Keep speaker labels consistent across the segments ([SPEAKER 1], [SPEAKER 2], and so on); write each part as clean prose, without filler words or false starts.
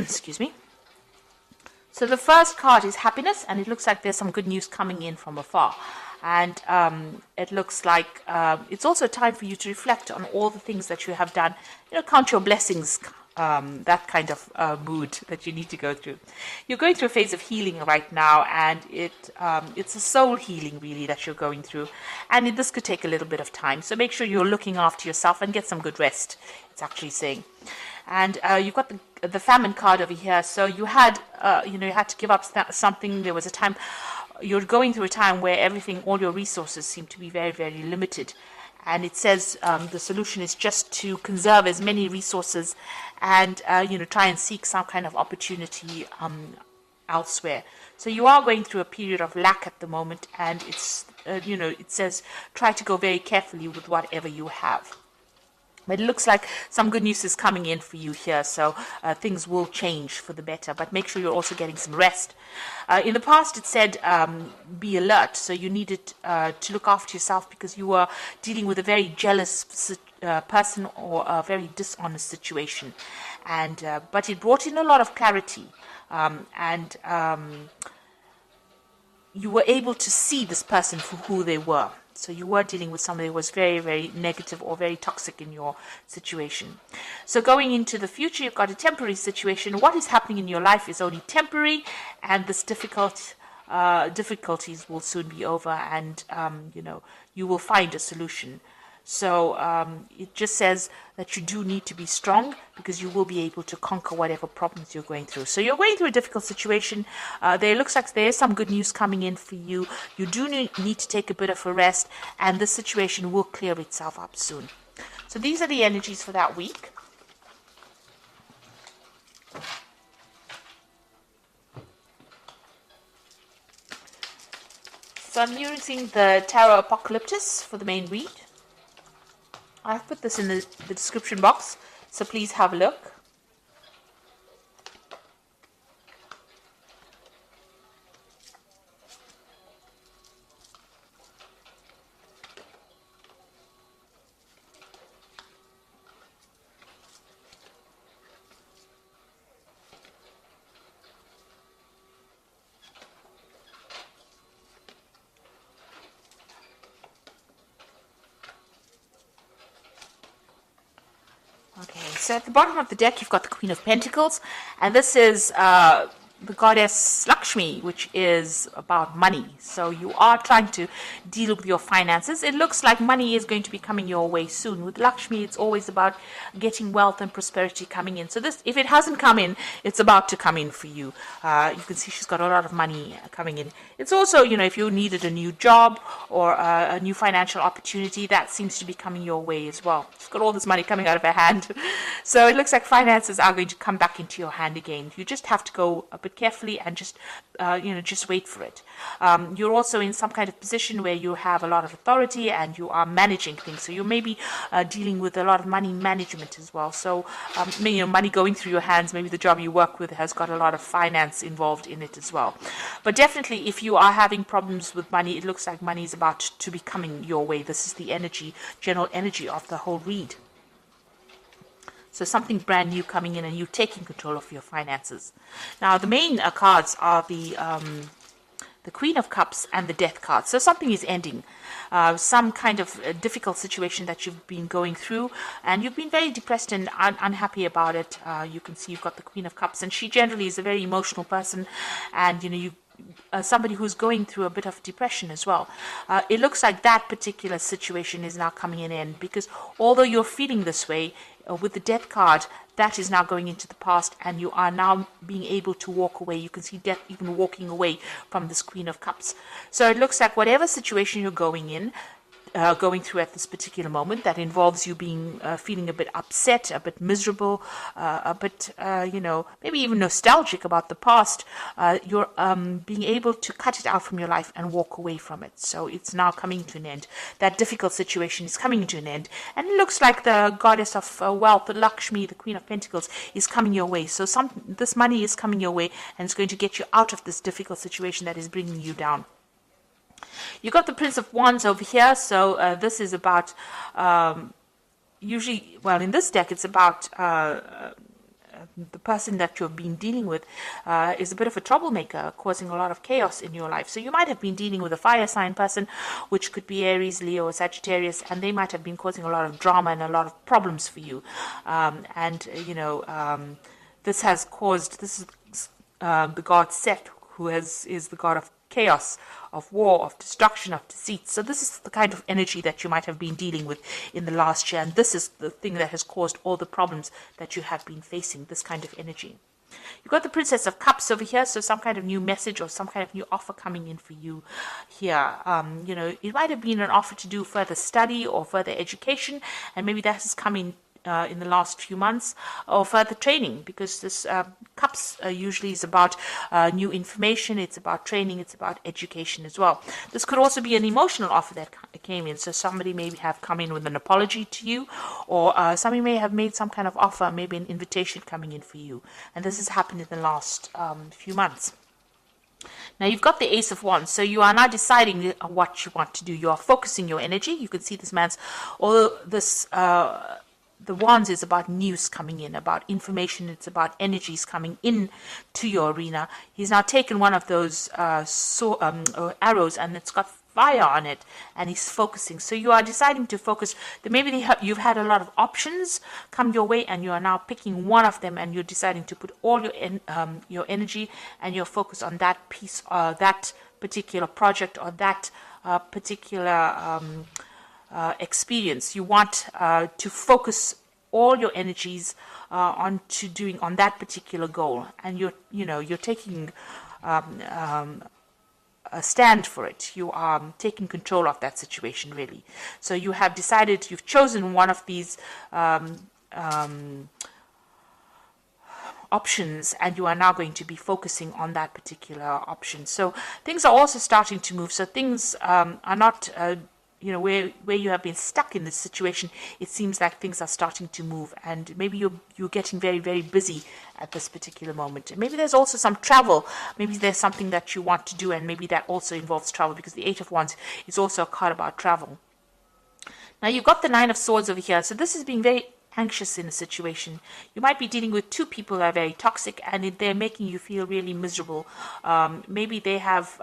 [SPEAKER 1] Excuse me. So the first card is happiness, and it looks like there's some good news coming in from afar. And it looks like it's also time for you to reflect on all the things that you have done. Count your blessings, that kind of mood that you need to go through. You're going through a phase of healing right now, and it's a soul healing, really, that you're going through. And this could take a little bit of time. So make sure you're looking after yourself and get some good rest, it's actually saying. And you've got the famine card over here. So you had, you had to give up something. There was a time, you're going through a time where all your resources seem to be very, very limited. And it says the solution is just to conserve as many resources and, try and seek some kind of opportunity elsewhere. So you are going through a period of lack at the moment. And it's, it says try to go very carefully with whatever you have. But it looks like some good news is coming in for you here, so things will change for the better. But make sure you're also getting some rest. In the past, it said be alert, so you needed to look after yourself because you were dealing with a very jealous person or a very dishonest situation. And but it brought in a lot of clarity, and you were able to see this person for who they were. So you were dealing with somebody who was very, very negative or very toxic in your situation. So going into the future, you've got a temporary situation. What is happening in your life is only temporary, and this difficulties will soon be over, and you will find a solution. So it just says that you do need to be strong because you will be able to conquer whatever problems you're going through. So you're going through a difficult situation. There looks like there is some good news coming in for you. You do need to take a bit of a rest, and the situation will clear itself up soon. So these are the energies for that week. So I'm using the Tarot Apocalyptus for the main read. I've put this in the description box, so please have a look. Okay, so at the bottom of the deck, you've got the Queen of Pentacles, and this is the goddess Lakshmi, which is about money. So you are trying to deal with your finances. It looks like money is going to be coming your way soon. With Lakshmi, it's always about getting wealth and prosperity coming in. So this, if it hasn't come in, it's about to come in for you. You can see she's got a lot of money coming in. It's also, if you needed a new job or a new financial opportunity, that seems to be coming your way as well. She's got all this money coming out of her hand. So it looks like finances are going to come back into your hand again. You just have to go a bit carefully and just wait for it. You're also in some kind of position where you have a lot of authority and you are managing things. So you may be dealing with a lot of money management as well. So money going through your hands. Maybe the job you work with has got a lot of finance involved in it as well. But definitely, if you are having problems with money, it looks like money is about to be coming your way. This is the general energy of the whole read. So something brand new coming in and you taking control of your finances. Now, the main cards are the Queen of Cups and the Death card. So something is ending. Some kind of difficult situation that you've been going through, and you've been very depressed and unhappy about it. You can see you've got the Queen of Cups, and she generally is a very emotional person, and somebody who's going through a bit of depression as well. It looks like that particular situation is now coming in end, because although you're feeling this way, with the Death card, that is now going into the past, and you are now being able to walk away. You can see Death even walking away from this Queen of Cups. So it looks like whatever situation you're going through at this particular moment, that involves you being feeling a bit upset, a bit miserable, a bit maybe even nostalgic about the past, you're being able to cut it out from your life and walk away from it. So it's now coming to an end. That difficult situation is coming to an end, and it looks like the goddess of wealth, Lakshmi, the Queen of Pentacles, is coming your way. So this money is coming your way, and it's going to get you out of this difficult situation that is bringing you down. You got the Prince of Wands over here, so this is about in this deck it's about the person that you've been dealing with is a bit of a troublemaker, causing a lot of chaos in your life. So you might have been dealing with a fire sign person, which could be Aries, Leo, or Sagittarius, and they might have been causing a lot of drama and a lot of problems for you. This has caused, this is the god Set, who is the god of chaos, of war, of destruction, of deceit. So this is the kind of energy that you might have been dealing with in the last year, and this is the thing that has caused all the problems that you have been facing, this kind of energy. You've got the Princess of Cups over here, so some kind of new message or some kind of new offer coming in for you here. It might have been an offer to do further study or further education, and maybe that has come in the last few months, or further training, because this cups usually is about new information, it's about training, it's about education as well. This could also be an emotional offer that came in, so somebody may have come in with an apology to you, or somebody may have made some kind of offer, maybe an invitation coming in for you, and this has happened in the last few months. Now you've got the Ace of Wands, so you are now deciding what you want to do. You are focusing your energy. You can see this man's, although this the Wands is about news coming in, about information, it's about energies coming in to your arena. He's now taken one of those arrows, and it's got fire on it, and he's focusing. So you are deciding to focus. Maybe you've had a lot of options come your way, and you are now picking one of them, and you're deciding to put all your energy and your focus on that piece, that particular project, or that particular experience. You want to focus all your energies on that particular goal, and you're taking a stand for it. You are taking control of that situation, really. So you have decided, you've chosen one of these options, and you are now going to be focusing on that particular option. So things are also starting to move. So things are not where you have been stuck in this situation. It seems like things are starting to move, and maybe you're getting very, very busy at this particular moment. And maybe there's also some travel. Maybe there's something that you want to do, and maybe that also involves travel, because the Eight of Wands is also a card about travel. Now you've got the Nine of Swords over here. So this is being very anxious in a situation. You might be dealing with two people that are very toxic, and they're making you feel really miserable. Maybe they have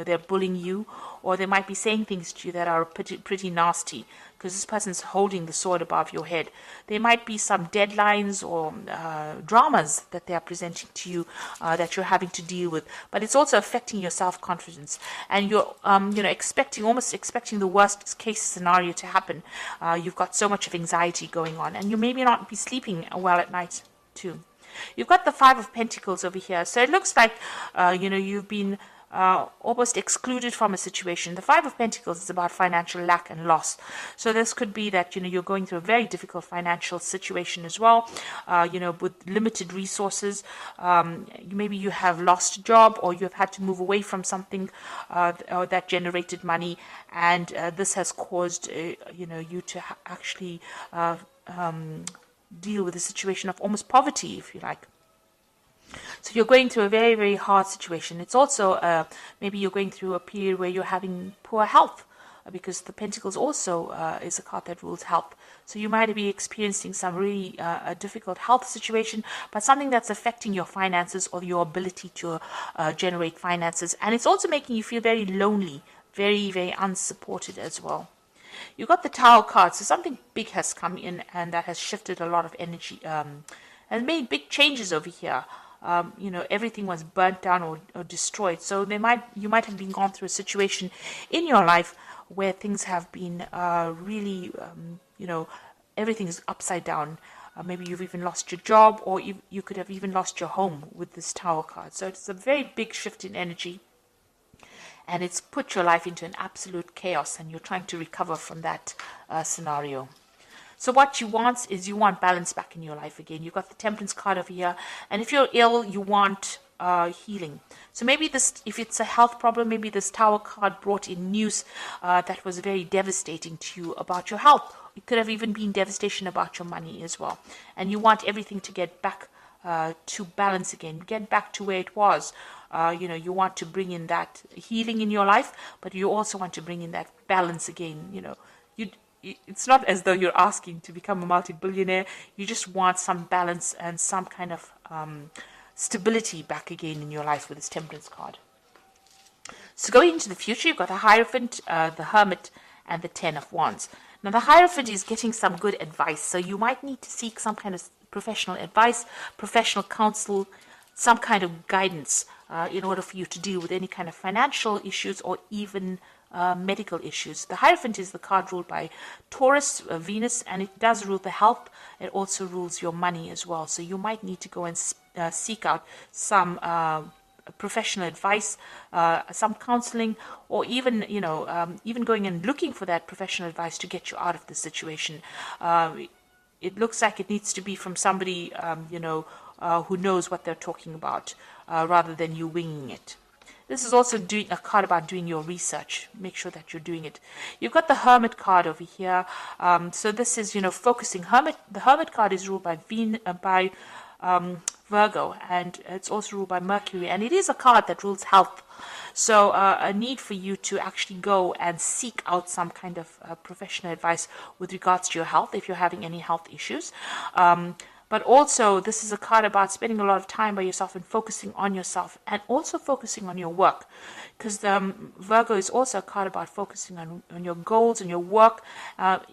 [SPEAKER 1] they're bullying you, or they might be saying things to you that are pretty nasty, because this person's holding the sword above your head. There might be some deadlines or dramas that they are presenting to you that you're having to deal with, but it's also affecting your self-confidence, and you're almost expecting the worst case scenario to happen. You've got so much of anxiety going on, and you maybe not be sleeping well at night too. You've got the Five of Pentacles over here, so it looks like you've been almost excluded from a situation. The Five of Pentacles is about financial lack and loss. So this could be that you're going through a very difficult financial situation as well, with limited resources. Maybe you have lost a job, or you have had to move away from something that generated money, and this has caused you to actually deal with a situation of almost poverty, if you like. So you're going through a very, very hard situation. It's also maybe you're going through a period where you're having poor health, because the Pentacles also is a card that rules health. So you might be experiencing some really a difficult health situation, but something that's affecting your finances or your ability to generate finances. And it's also making you feel very lonely, very, very unsupported as well. You've got the Tower card, so something big has come in, and that has shifted a lot of energy and made big changes over here. Everything was burnt down or destroyed. So you might have been gone through a situation in your life where things have been really, everything is upside down. Maybe you've even lost your job, or you could have even lost your home with this Tower card. So it's a very big shift in energy, and it's put your life into an absolute chaos, and you're trying to recover from that scenario. So what you want is balance back in your life again. You've got the Temperance card over here, and if you're ill, you want healing. So maybe if it's a health problem, maybe this Tower card brought in news that was very devastating to you about your health. It could have even been devastation about your money as well, and you want everything to get back to balance again, get back to where it was. You want to bring in that healing in your life, but you also want to bring in that balance again. it's not as though you're asking to become a multi-billionaire. You just want some balance and some kind of stability back again in your life with this Temperance card. So going into the future, you've got the Hierophant, the Hermit, and the Ten of Wands. Now the Hierophant is getting some good advice, so you might need to seek some kind of professional advice, professional counsel, some kind of guidance in order for you to deal with any kind of financial issues or even medical issues. The Hierophant is the card ruled by Taurus, Venus, and it does rule the health. It also rules your money as well. So you might need to go and seek out some professional advice, some counseling, or even even going and looking for that professional advice to get you out of the situation. It looks like it needs to be from somebody who knows what they're talking about, rather than you winging it. This is also doing a card about doing your research. Make sure that you're doing it. You've got the Hermit card over here. So this is, focusing. The Hermit card is ruled by Virgo, and it's also ruled by Mercury. And it is a card that rules health. So a need for you to actually go and seek out some kind of professional advice with regards to your health if you're having any health issues. But also, this is a card about spending a lot of time by yourself and focusing on yourself, and also focusing on your work. Because Virgo is also a card about focusing on your goals and your work.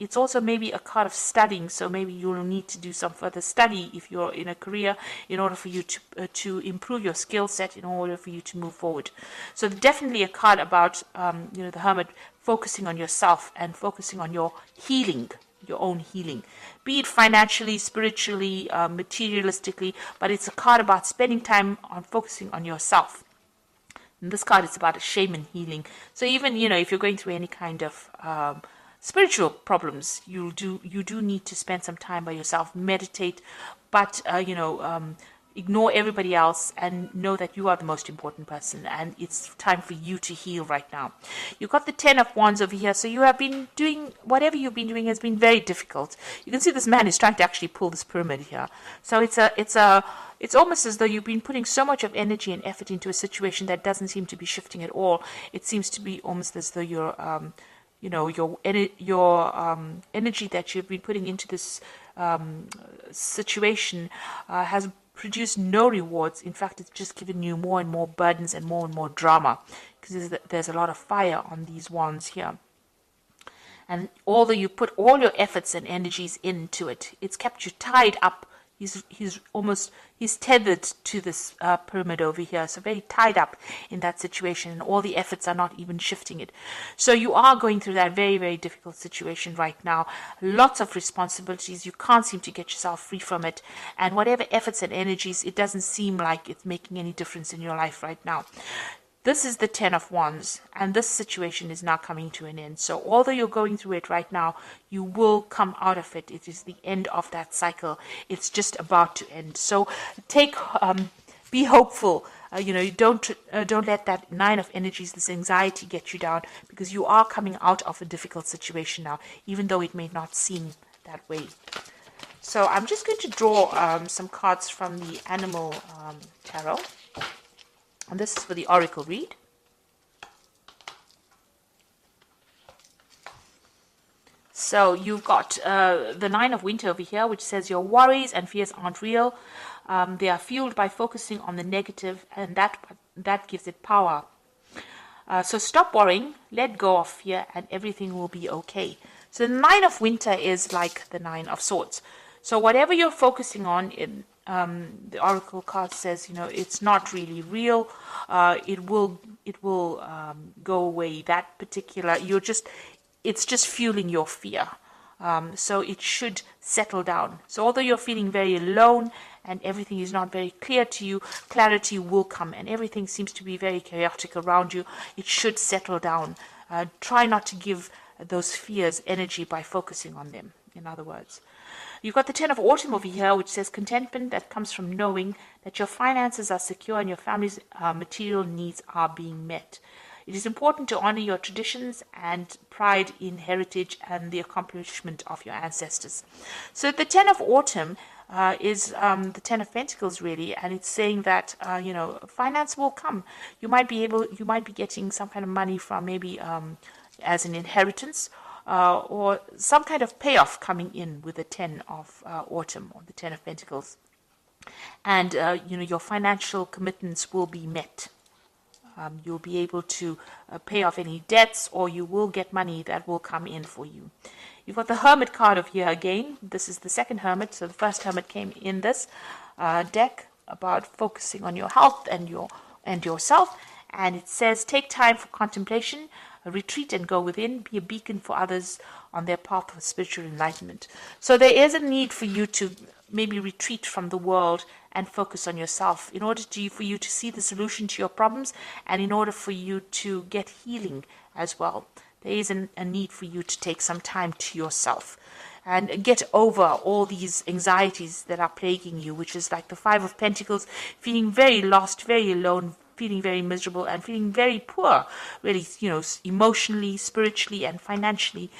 [SPEAKER 1] It's also maybe a card of studying, so maybe you'll need to do some further study if you're in a career in order for you to improve your skill set, in order for you to move forward. So definitely a card about, the Hermit focusing on yourself and focusing on your healing, your own healing, be it financially, spiritually, materialistically, but it's a card about spending time on focusing on yourself. And this card is about a shaman healing. So even, if you're going through any kind of spiritual problems, you do need to spend some time by yourself, meditate, but, ignore everybody else and know that you are the most important person, and it's time for you to heal right now. You've got the Ten of Wands over here, so you have been doing, whatever you've been doing has been very difficult. You can see this man is trying to actually pull this pyramid here. So it's almost as though you've been putting so much of energy and effort into a situation that doesn't seem to be shifting at all. It seems to be almost as though your energy that you've been putting into this situation has produced no rewards. In fact, it's just given you more and more burdens and more drama, because there's a lot of fire on these wands here. And although you put all your efforts and energies into it, it's kept you tied up. He's tethered to this pyramid over here, so very tied up in that situation, and all the efforts are not even shifting it. So you are going through that very, very difficult situation right now. Lots of responsibilities. You can't seem to get yourself free from it, and whatever efforts and energies, it doesn't seem like it's making any difference in your life right now. This is the Ten of Wands, and this situation is now coming to an end. So although you're going through it right now, you will come out of it. It is the end of that cycle. It's just about to end. So be hopeful. Don't let that Nine of Energies, this anxiety, get you down, because you are coming out of a difficult situation now, even though it may not seem that way. So I'm just going to draw some cards from the Animal Tarot. And this is for the Oracle read. So you've got the Nine of Winter over here, which says your worries and fears aren't real. They are fueled by focusing on the negative, and that gives it power. So stop worrying, let go of fear, and everything will be okay. So the Nine of Winter is like the Nine of Swords. So whatever you're focusing on, the Oracle card says, it's not really real. It will go away. That particular, it's just fueling your fear. So it should settle down. So although you're feeling very alone and everything is not very clear to you, clarity will come, and everything seems to be very chaotic around you. It should settle down. Try not to give those fears energy by focusing on them, in other words. You've got the Ten of Autumn over here, which says contentment that comes from knowing that your finances are secure and your family's material needs are being met. It is important to honor your traditions and pride in heritage and the accomplishment of your ancestors. So the Ten of Autumn is the Ten of Pentacles, really, and it's saying that finance will come. You might be getting some kind of money from maybe as an inheritance. or some kind of payoff coming in with the 10 of autumn, or the 10 of Pentacles. And, your financial commitments will be met. You'll be able to pay off any debts, or you will get money that will come in for you. You've got the Hermit card of here again. This is the second Hermit. So the first Hermit came in this deck about focusing on your health and yourself. And it says, take time for contemplation, retreat and go within, be a beacon for others on their path of spiritual enlightenment. So there is a need for you to maybe retreat from the world and focus on yourself in order for you to see the solution to your problems, and in order for you to get healing as well. There is a need for you to take some time to yourself and get over all these anxieties that are plaguing you, which is like the Five of Pentacles, feeling very lost, very alone, feeling very miserable, and feeling very poor, really, emotionally, spiritually, and financially.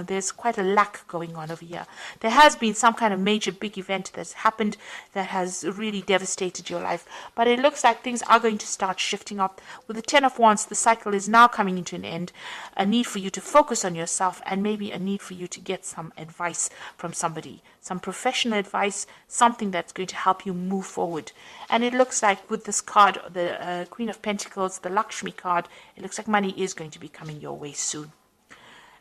[SPEAKER 1] There's quite a lack going on over here. There has been some kind of major big event that's happened that has really devastated your life, but it looks like things are going to start shifting up. With the 10 of Wands, the cycle is now coming into an end. A need for you to focus on yourself, and maybe a need for you to get some advice from somebody, some professional advice, something that's going to help you move forward. And it looks like with this card, the Queen of Pentacles, the Lakshmi card, it looks like money is going to be coming your way soon.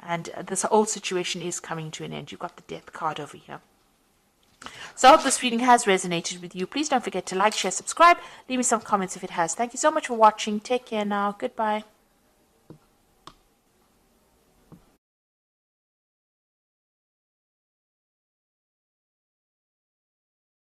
[SPEAKER 1] And this whole situation is coming to an end. You've got the Death card over here. So I hope this reading has resonated with you. Please don't forget to like, share, subscribe. Leave me some comments if it has. Thank you so much for watching. Take care now. Goodbye.